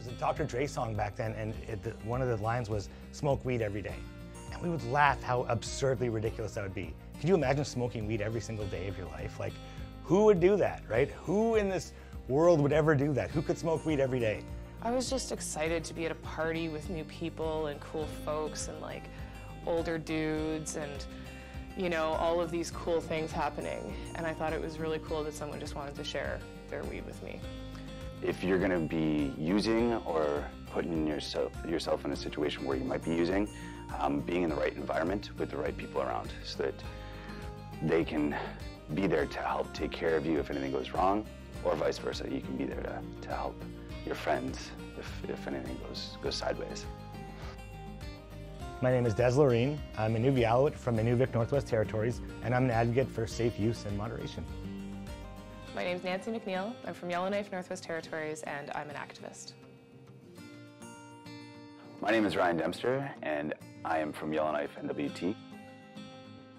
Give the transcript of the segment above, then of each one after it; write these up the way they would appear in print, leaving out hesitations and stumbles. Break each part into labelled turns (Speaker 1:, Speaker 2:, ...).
Speaker 1: was a Dr. Dre song back then, and one of the lines was, "Smoke weed every day." And we would laugh how absurdly ridiculous that would be. Could you imagine smoking weed every single day of your life? Like, who would do that, right? Who in this world would ever do that? Who could smoke weed every day?
Speaker 2: I was just excited to be at a party with new people and cool folks and like older dudes and, you know, all of these cool things happening. And I thought it was really cool that someone just wanted to share their weed with me.
Speaker 3: If you're going to be using or putting yourself in a situation where you might be using, being in the right environment with the right people around so that they can be there to help take care of you if anything goes wrong, or vice versa. You can be there to help your friends if anything goes sideways.
Speaker 1: My name is Des Loreen. I'm a Inuvialuit from Inuvik, Northwest Territories, and I'm an advocate for safe use and moderation.
Speaker 2: My name's Nancy McNeil. I'm from Yellowknife, Northwest Territories, and I'm an activist.
Speaker 3: My name is Ryan Dempster, and I am from Yellowknife, NWT.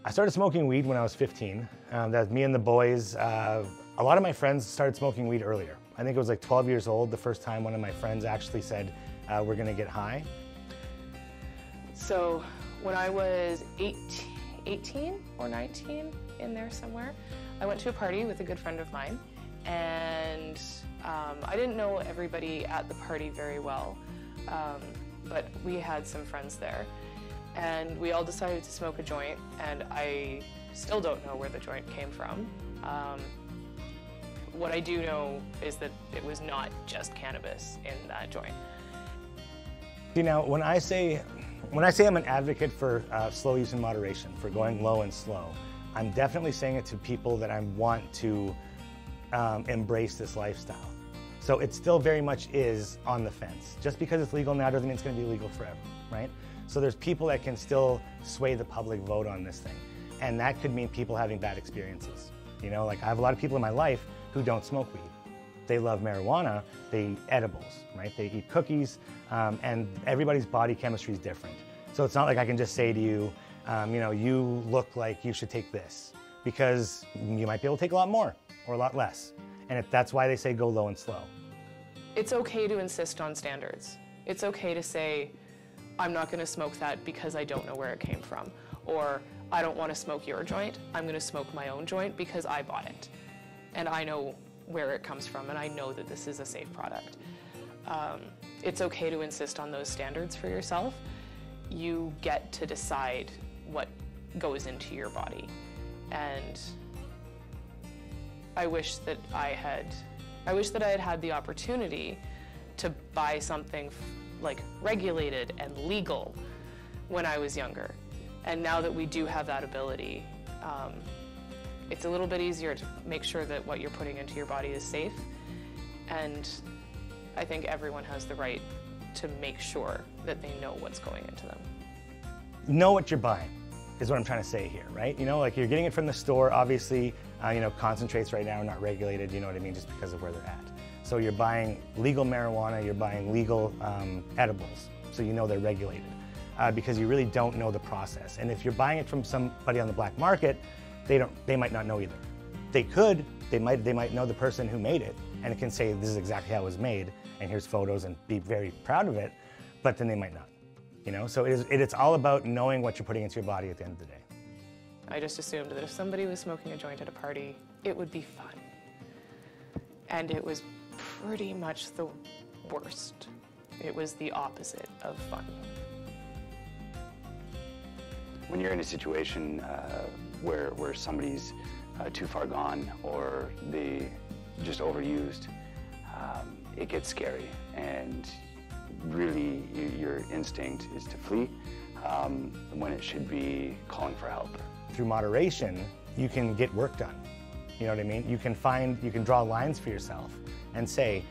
Speaker 1: I started smoking weed when I was 15. That was me and the boys. A lot of my friends started smoking weed earlier. I think it was like 12 years old the first time one of my friends actually said, we're gonna get high.
Speaker 2: So when I was 18 or 19, in there somewhere, I went to a party with a good friend of mine, and I didn't know everybody at the party very well, but we had some friends there. And we all decided to smoke a joint, and I still don't know where the joint came from. What I do know is that it was not just cannabis in that joint.
Speaker 1: You know, when I say I'm an advocate for slow use and moderation, for going low and slow, I'm definitely saying it to people that I want to embrace this lifestyle. So it still very much is on the fence. Just because it's legal now doesn't mean it's going to be legal forever, right? So there's people that can still sway the public vote on this thing. And that could mean people having bad experiences. You know, like I have a lot of people in my life who don't smoke weed. They love marijuana, they eat edibles, right? They eat cookies, and everybody's body chemistry is different. So it's not like I can just say to you, you know, you look like you should take this, because you might be able to take a lot more or a lot less. And that's why they say go low and slow.
Speaker 2: It's okay to insist on standards. It's okay to say, I'm not going to smoke that because I don't know where it came from. Or I don't want to smoke your joint. I'm going to smoke my own joint because I bought it. And I know where it comes from, and I know that this is a safe product. It's okay to insist on those standards for yourself. You get to decide what goes into your body. And I wish that I had had the opportunity to buy something like regulated and legal when I was younger. And now that we do have that ability, it's a little bit easier to make sure that what you're putting into your body is safe. And I think everyone has the right to make sure that they know what's going into them.
Speaker 1: Know what you're buying is what I'm trying to say here, right? You know, like you're getting it from the store, obviously, you know, concentrates right now are not regulated, you know what I mean, just because of where they're at. So you're buying legal marijuana, you're buying legal edibles, so you know they're regulated, because you really don't know the process. And if you're buying it from somebody on the black market, they might not know either. They might know the person who made it, and it can say this is exactly how it was made, and here's photos, and be very proud of it, but then they might not. You know, so it's all about knowing what you're putting into your body at the end of the day.
Speaker 2: I just assumed that if somebody was smoking a joint at a party, it would be fun. And it was pretty much the worst. It was the opposite of fun.
Speaker 3: When you're in a situation where somebody's too far gone or they just overused, it gets scary, and really your instinct is to flee when it should be calling for help.
Speaker 1: Through moderation, you can get work done. You know what I mean? You can draw lines for yourself and say,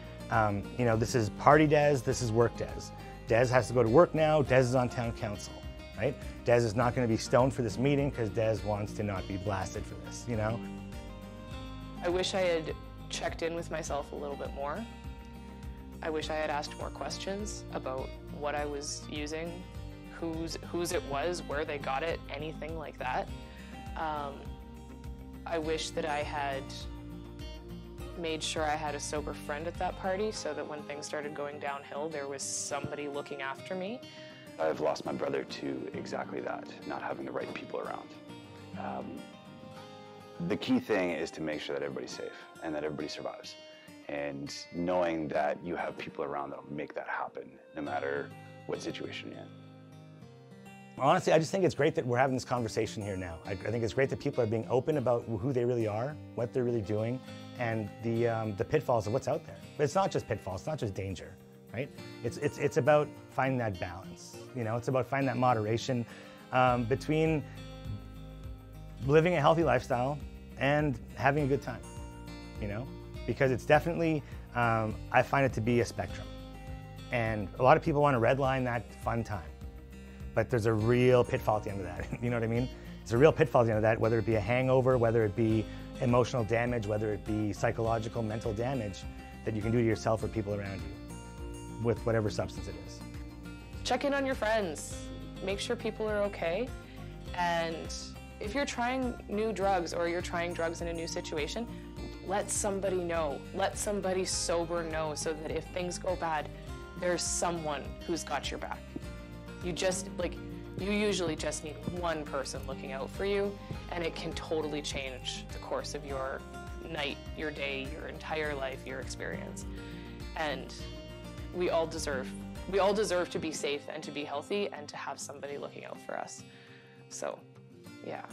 Speaker 1: you know, this is party Des, this is work Des. Des has to go to work now, Des is on town council, right? Des is not going to be stoned for this meeting because Des wants to not be blasted for this, you know?
Speaker 2: I wish I had checked in with myself a little bit more. I wish I had asked more questions about what I was using, whose it was, where they got it, anything like that. I wish that I had made sure I had a sober friend at that party so that when things started going downhill, there was somebody looking after me.
Speaker 3: I've lost my brother to exactly that, not having the right people around. The key thing is to make sure that everybody's safe and that everybody survives. And knowing that you have people around that will make that happen, no matter what situation you're in.
Speaker 1: Honestly, I just think it's great that we're having this conversation here now. I think it's great that people are being open about who they really are, what they're really doing, and the pitfalls of what's out there. But it's not just pitfalls, it's not just danger, right? It's about finding that balance. You know, it's about finding that moderation between living a healthy lifestyle and having a good time, you know? Because it's definitely, I find it to be a spectrum. And a lot of people want to redline that fun time. But there's a real pitfall at the end of that, you know what I mean? It's a real pitfall at the end of that, whether it be a hangover, whether it be emotional damage, whether it be psychological, mental damage that you can do to yourself or people around you with whatever substance it is.
Speaker 2: Check in on your friends. Make sure people are okay. And if you're trying new drugs or you're trying drugs in a new situation, let somebody know. Let somebody sober know so that if things go bad, there's someone who's got your back. You usually just need one person looking out for you, and it can totally change the course of your night, your day, your entire life, your experience. And we all deserve to be safe and to be healthy and to have somebody looking out for us. So, yeah.